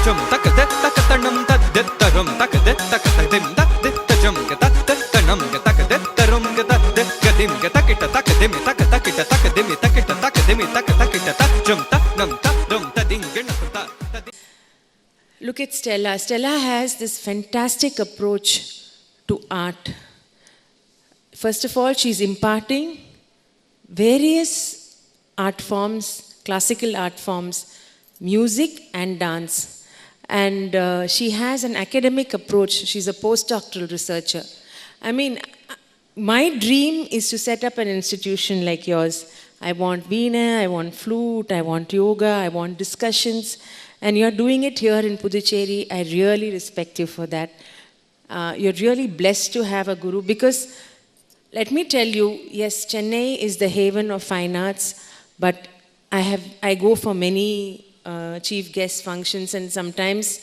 jum tak de tak tanam tak de tarum tak de tak dim tak de jum tak de tanam tak de tarum tak de gadim tak tak dim tak tak dim tak dim tak jum tak nam tak rum tading ta. Look at Stella. Stella has this fantastic approach to art. First of all, she's imparting various art forms, classical art forms, music and dance. And she has an academic approach. She's a postdoctoral researcher. I mean, my dream is to set up an institution like yours. I want veena, I want flute, I want yoga, I want discussions. And you're doing it here in Puducherry. I really respect you for that. You're really blessed to have a guru because, let me tell you, yes, Chennai is the haven of fine arts, but I go for many chief guest functions and sometimes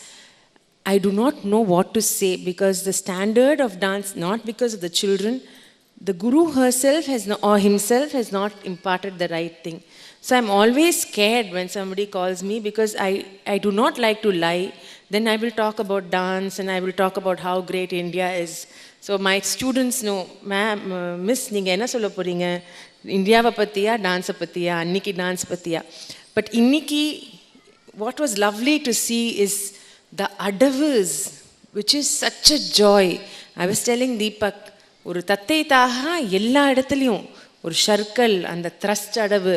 I do not know what to say because the standard of dance, not because of the children, the guru herself himself has not imparted the right thing. So I'm always scared when somebody calls me because I do not like to lie. Then I will talk about dance and I will talk about how great India is. So my students know, ma'am, miss, neenga enna solla poringa? India va pattiya, dance pattiya, anniki dance pattiya. But inniki, what was lovely to see is the adavus, which is such a joy. I was telling Deepak, ஒரு தத்தை தாகா எல்லா இடத்துலையும் ஒரு circle அந்த thrust அடவு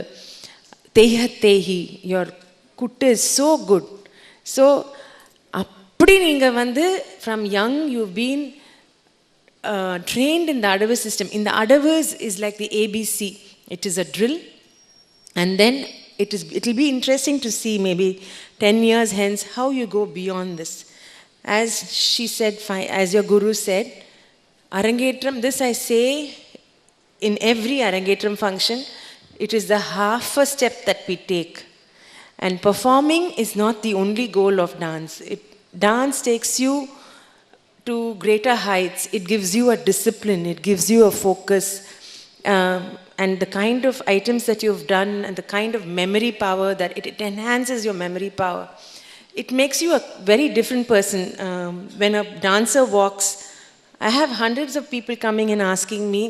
தேஹி your குட்டு is so good. So அப்படி நீங்கள் வந்து from young you've been trained in the adavu system. In the adavus is like the ABC. It is a drill and then it will be interesting to see maybe 10 years hence how you go beyond this. As she said, as your guru said, Arangetram, this I say in every Arangetram function, it is the half a step that we take. And performing is not the only goal of dance. Dance takes you to greater heights. It gives you a discipline. It gives you a focus. And the kind of items that you've done and the kind of memory power that it enhances your memory power. It makes you a very different person. When a dancer walks, I have hundreds of people coming and asking me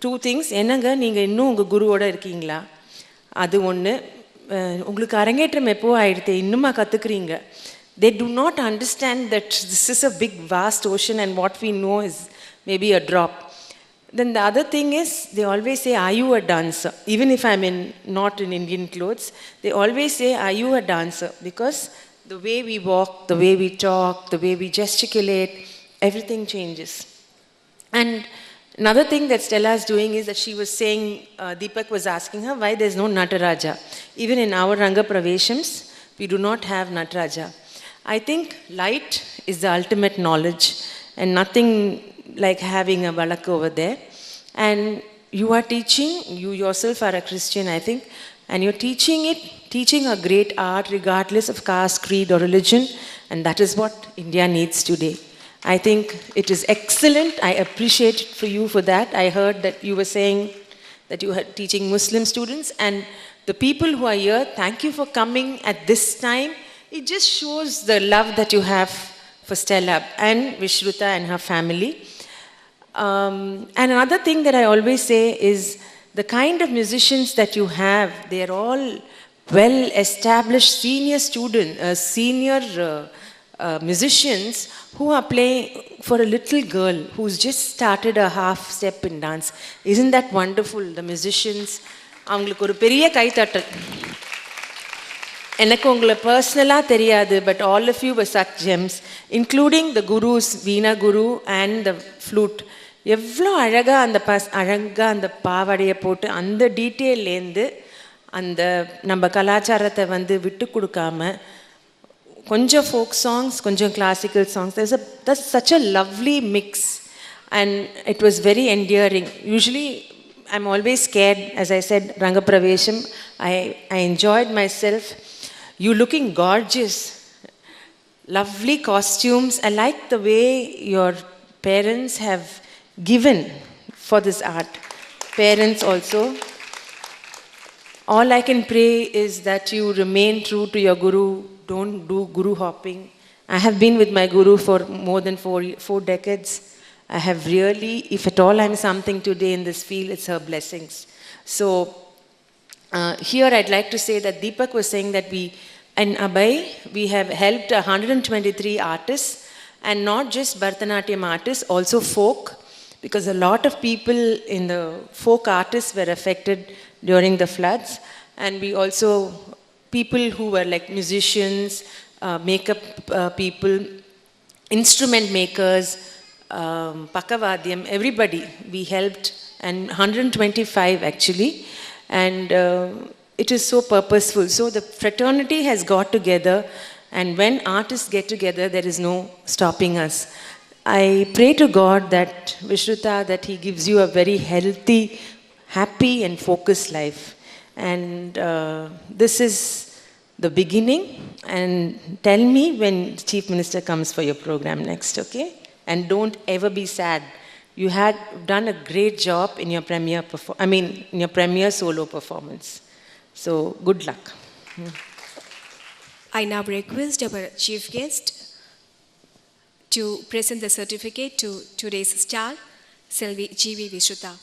two things. என்னங்க நீங்க இன்னும் உங்க குருவோட இருக்கீங்களா? அது ஒன்று. உங்களுக்கு அரங்கேற்றம் எப்போ ஆயிடுத்து இன்னுமா கத்துக்கிறீங்க? They do not understand that this is a big vast ocean and what we know is maybe a drop. Then the other thing is they always say, are you a dancer? Even if I'm not in Indian clothes, they always say, are you a dancer? Because the way we walk, the way we talk, the way we gesticulate, everything changes. And another thing that Stella is doing is that she was saying, Deepak was asking her why there's no Nataraja. Even in our Ranga Praveshams, we do not have Nataraja. I think light is the ultimate knowledge and nothing like having a balak over there. And you are teaching, you yourself are a Christian, I think, and you're teaching a great art regardless of caste, creed or religion, and that is what India needs today. I think it is excellent. I appreciate it for you for that. I heard that you were saying that you are teaching Muslim students and the people who are here, thank you for coming at this time. It just shows the love that you have for Stella and Vishruta and her family. And another thing that I always say is the kind of musicians that you have, they are all well-established senior musicians who are playing for a little girl who's just started a half step in dance. Isn't that wonderful? The musicians, அவங்களுக்கு ஒரு பெரிய கைத்தட்டல். எனக்கு உங்களை பர்சனலாக தெரியாது, but all of you were such gems, including the gurus, Veena Guru and the flute. எவ்வளோ அழகாக அந்த பாவாடையை போட்டு அந்த டீட்டெயிலேருந்து அந்த நம்ம கலாச்சாரத்தை வந்து விட்டு கொடுக்காம கொஞ்சம் ஃபோக் சாங்ஸ், கொஞ்சம் classical songs. That's such a lovely mix and it was very endearing. Usually I'm always scared, as I said, Ranga Pravesham. I enjoyed myself. You looking gorgeous. Lovely costumes. I like the way your parents have given for this art. Parents also. All I can pray is that you remain true to your guru, don't do guru hopping. I have been with my guru for more than four decades. I have really, if at all I'm something today in this field, it's her blessings. So here I'd like to say that Deepak was saying that in Abhay, we have helped 123 artists, and not just Bharatanatyam artists, also folk, because a lot of people in the folk artists were affected during the floods. And we also, people who were like musicians, makeup people, instrument makers, Pakavadyam, everybody, we helped, and 125 actually. And it is so purposeful. So the fraternity has got together, and when artists get together, there is no stopping us. I pray to God that, Vishruta, that He gives you a very healthy, happy and focused life. And this is the beginning. And tell me when Chief Minister comes for your program next, okay? And don't ever be sad. You had done a great job in your premiere solo performance. So good luck. I now request our chief guest to present the certificate to today's star, Selvi G.V. Vishruta.